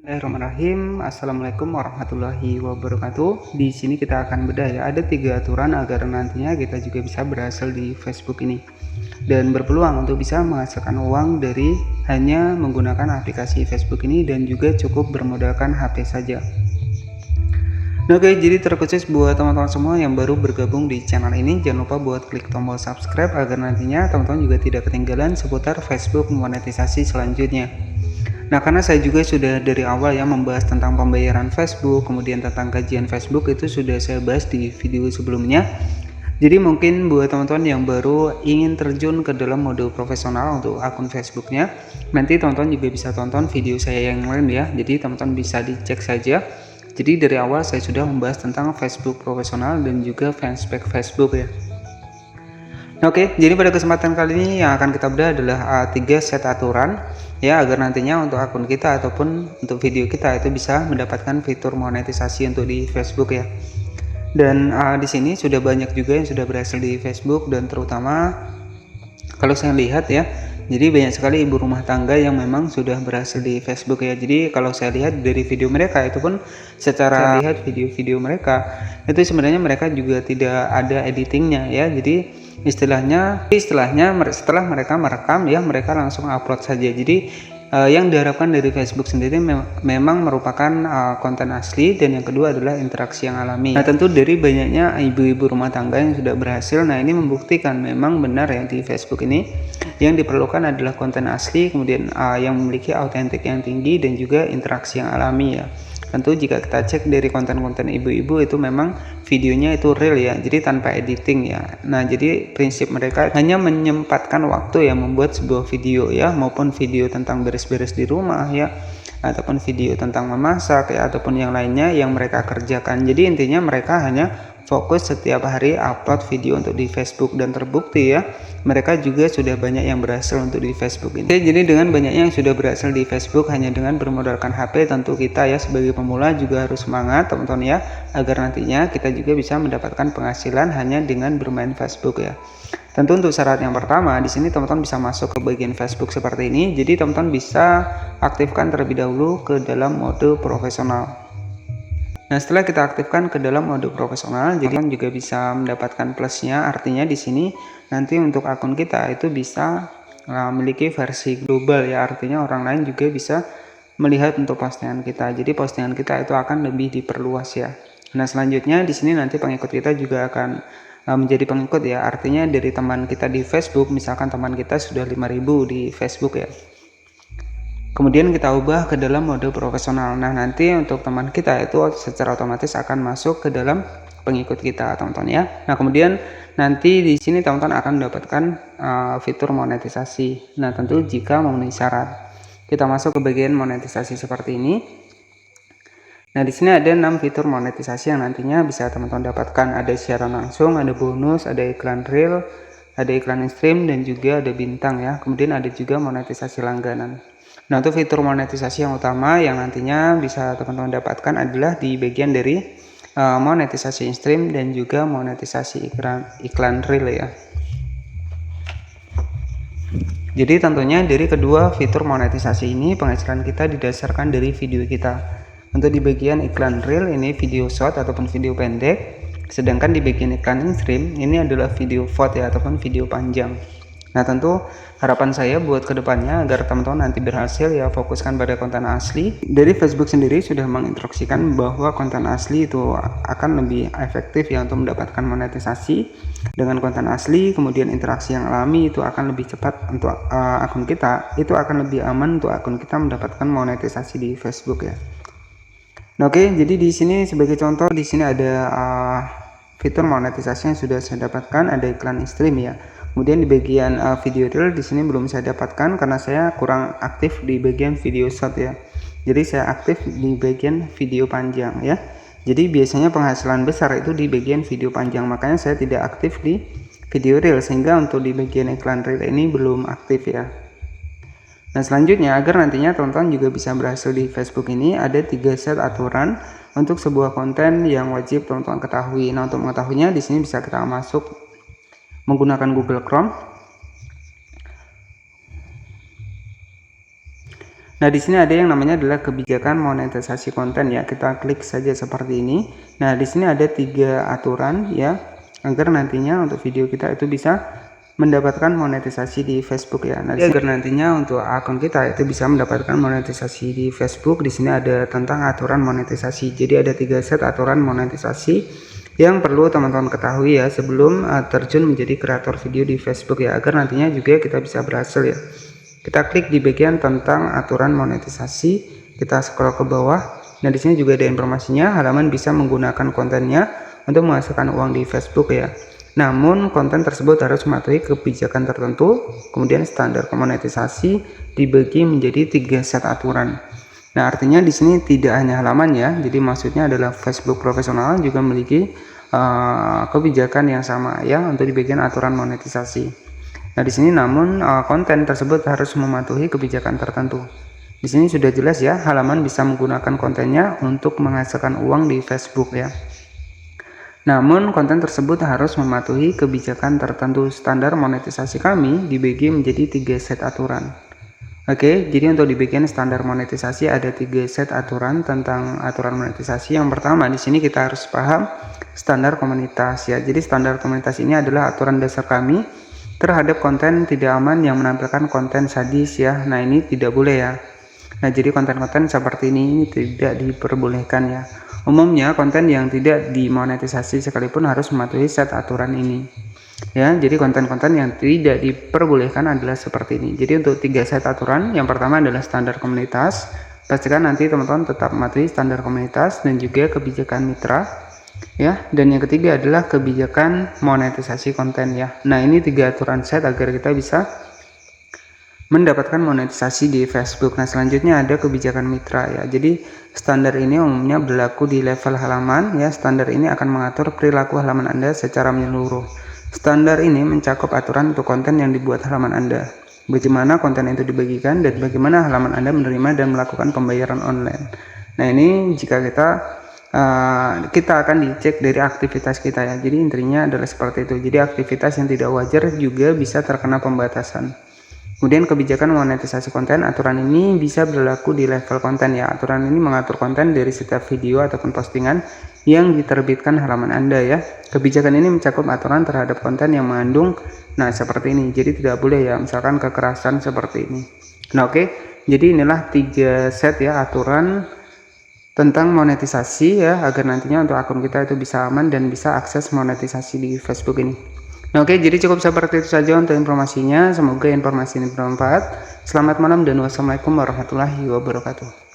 Bismillahirrahmanirrahim. Assalamualaikum warahmatullahi wabarakatuh. Di sini kita akan bedah ya. Ada 3 aturan agar nantinya kita juga bisa berhasil di Facebook ini dan berpeluang untuk bisa menghasilkan uang dari hanya menggunakan aplikasi Facebook ini dan juga cukup bermodalkan HP saja. Nah, oke, jadi terkhusus buat teman-teman semua yang baru bergabung di channel ini, jangan lupa buat klik tombol subscribe agar nantinya teman-teman juga tidak ketinggalan seputar Facebook monetisasi selanjutnya. Nah, karena saya juga sudah dari awal ya membahas tentang pembayaran Facebook, kemudian tentang kajian Facebook itu sudah saya bahas di video sebelumnya. Jadi mungkin buat teman-teman yang baru ingin terjun ke dalam mode profesional untuk akun Facebooknya, nanti teman-teman juga bisa tonton video saya yang lain ya. Jadi teman-teman bisa dicek saja. Jadi dari awal saya sudah membahas tentang Facebook profesional dan juga fanspage Facebook ya. Oke, jadi pada kesempatan kali ini yang akan kita bedah adalah 3 set aturan ya agar nantinya untuk akun kita ataupun untuk video kita itu bisa mendapatkan fitur monetisasi untuk di Facebook ya. Dan di sini sudah banyak juga yang sudah berhasil di Facebook, dan terutama kalau saya lihat ya, jadi banyak sekali ibu rumah tangga yang memang sudah berhasil di Facebook ya. Jadi kalau saya lihat dari video mereka itu pun secara lihat video-video mereka itu sebenarnya mereka juga tidak ada editingnya ya. Jadi istilahnya setelah mereka merekam ya, mereka langsung upload saja. Jadi yang diharapkan dari Facebook sendiri memang merupakan konten asli, dan yang kedua adalah interaksi yang alami. Nah, tentu dari banyaknya ibu-ibu rumah tangga yang sudah berhasil, nah ini membuktikan memang benar ya, di Facebook ini yang diperlukan adalah konten asli, kemudian yang memiliki autentik yang tinggi dan juga interaksi yang alami ya. Tentu jika kita cek dari konten-konten ibu-ibu itu memang videonya itu real ya, jadi tanpa editing ya. Nah, jadi prinsip mereka hanya menyempatkan waktu ya membuat sebuah video ya, maupun video tentang beres-beres di rumah ya, ataupun video tentang memasak ya, ataupun yang lainnya yang mereka kerjakan. Jadi intinya mereka hanya fokus setiap hari upload video untuk di Facebook, dan terbukti ya mereka juga sudah banyak yang berhasil untuk di Facebook ini. Jadi dengan banyaknya yang sudah berhasil di Facebook hanya dengan bermodalkan HP, tentu kita ya sebagai pemula juga harus semangat teman-teman ya, agar nantinya kita juga bisa mendapatkan penghasilan hanya dengan bermain Facebook ya. Tentu untuk syarat yang pertama di sini teman-teman bisa masuk ke bagian Facebook seperti ini. Jadi teman-teman bisa aktifkan terlebih dahulu ke dalam mode profesional. Nah, setelah kita aktifkan ke dalam mode profesional, jadi kan juga bisa mendapatkan plusnya. Artinya di sini nanti untuk akun kita itu bisa memiliki versi global ya. Artinya orang lain juga bisa melihat untuk postingan kita. Jadi postingan kita itu akan lebih diperluas ya. Nah, selanjutnya di sini nanti pengikut kita juga akan menjadi pengikut ya. Artinya dari teman kita di Facebook, misalkan teman kita sudah 5.000 di Facebook ya. Kemudian kita ubah ke dalam mode profesional. Nah, nanti untuk teman kita itu secara otomatis akan masuk ke dalam pengikut kita, teman-teman ya. Nah, kemudian nanti di sini teman-teman akan mendapatkan fitur monetisasi. Nah, tentu jika memenuhi syarat. Kita masuk ke bagian monetisasi seperti ini. Nah, di sini ada 6 fitur monetisasi yang nantinya bisa teman-teman dapatkan. Ada siaran langsung, ada bonus, ada iklan real, ada iklan stream, dan juga ada bintang ya. Kemudian ada juga monetisasi langganan. Nah, untuk fitur monetisasi yang utama yang nantinya bisa teman-teman dapatkan adalah di bagian dari monetisasi stream dan juga monetisasi iklan real ya. Jadi tentunya dari kedua fitur monetisasi ini penghasilan kita didasarkan dari video kita. Untuk di bagian iklan real ini video short ataupun video pendek, sedangkan di bagian iklan stream ini adalah video VOD ya, ataupun video panjang. Nah, tentu harapan saya buat kedepannya agar teman-teman nanti berhasil ya fokuskan pada konten asli. Dari Facebook sendiri sudah menginstruksikan bahwa konten asli itu akan lebih efektif ya untuk mendapatkan monetisasi dengan konten asli. Kemudian interaksi yang alami itu akan lebih cepat untuk akun kita, itu akan lebih aman untuk akun kita mendapatkan monetisasi di Facebook ya. Nah, oke, jadi di sini sebagai contoh di sini ada fitur monetisasi yang sudah saya dapatkan, ada iklan stream ya. Kemudian di bagian video real di sini belum saya dapatkan karena saya kurang aktif di bagian video short ya. Jadi saya aktif di bagian video panjang ya. Jadi biasanya penghasilan besar itu di bagian video panjang, makanya saya tidak aktif di video real, sehingga untuk di bagian iklan real ini belum aktif ya. Nah, selanjutnya agar nantinya teman-teman juga bisa berhasil di Facebook ini ada 3 set aturan untuk sebuah konten yang wajib teman-teman ketahui. Nah, untuk mengetahuinya di sini bisa kita masuk menggunakan Google Chrome. Nah, di sini ada yang namanya adalah kebijakan monetisasi konten ya. Kita klik saja seperti ini. Nah, di sini ada 3 aturan ya, agar nantinya untuk video kita itu bisa mendapatkan monetisasi di Facebook ya. Nah, agar nantinya untuk akun kita itu bisa mendapatkan monetisasi di Facebook, di sini ada tentang aturan monetisasi. Jadi ada 3 set aturan monetisasi yang perlu teman-teman ketahui ya sebelum terjun menjadi kreator video di Facebook ya, agar nantinya juga kita bisa berhasil ya. Kita klik di bagian tentang aturan monetisasi, kita scroll ke bawah. Nah, di sini juga ada informasinya, halaman bisa menggunakan kontennya untuk menghasilkan uang di Facebook ya. Namun konten tersebut harus mematuhi kebijakan tertentu, kemudian standar monetisasi dibagi menjadi 3 set aturan. Nah, artinya di sini tidak hanya halaman ya, jadi maksudnya adalah Facebook profesional juga memiliki kebijakan yang sama ya untuk di bagian aturan monetisasi. Nah, di sini namun konten tersebut harus mematuhi kebijakan tertentu. Di sini sudah jelas ya, halaman bisa menggunakan kontennya untuk menghasilkan uang di Facebook ya. Namun konten tersebut harus mematuhi kebijakan tertentu. Standar monetisasi kami dibagi menjadi 3 set aturan. Oke, jadi untuk di bagian standar monetisasi ada 3 set aturan tentang aturan monetisasi. Yang pertama di sini kita harus paham standar komunitas ya. Jadi standar komunitas ini adalah aturan dasar kami terhadap konten tidak aman yang menampilkan konten sadis ya. Nah, ini tidak boleh ya. Nah, jadi konten-konten seperti ini tidak diperbolehkan ya. Umumnya konten yang tidak dimonetisasi sekalipun harus mematuhi set aturan ini. Ya, jadi konten-konten yang tidak diperbolehkan adalah seperti ini. Jadi untuk 3 set aturan, yang pertama adalah standar komunitas. Pastikan nanti teman-teman tetap mematuhi standar komunitas dan juga kebijakan mitra. Ya, dan yang ketiga adalah kebijakan monetisasi konten ya. Nah, ini 3 aturan set agar kita bisa mendapatkan monetisasi di Facebook. Nah, selanjutnya ada kebijakan mitra ya. Jadi standar ini umumnya berlaku di level halaman ya. Standar ini akan mengatur perilaku halaman Anda secara menyeluruh. Standar ini mencakup aturan untuk konten yang dibuat halaman Anda, bagaimana konten itu dibagikan, dan bagaimana halaman Anda menerima dan melakukan pembayaran online. Nah, ini jika kita akan dicek dari aktivitas kita ya. Jadi intinya adalah seperti itu. Jadi aktivitas yang tidak wajar juga bisa terkena pembatasan. Kemudian kebijakan monetisasi konten, aturan ini bisa berlaku di level konten ya. Aturan ini mengatur konten dari setiap video ataupun postingan yang diterbitkan halaman Anda ya. Kebijakan ini mencakup aturan terhadap konten yang mengandung seperti ini. Jadi tidak boleh ya misalkan kekerasan seperti ini. Nah, oke. Jadi inilah 3 set ya aturan tentang monetisasi ya, agar nantinya untuk akun kita itu bisa aman dan bisa akses monetisasi di Facebook ini. Nah, oke, jadi cukup seperti itu saja untuk informasinya. Semoga informasi ini bermanfaat. Selamat malam dan wassalamualaikum warahmatullahi wabarakatuh.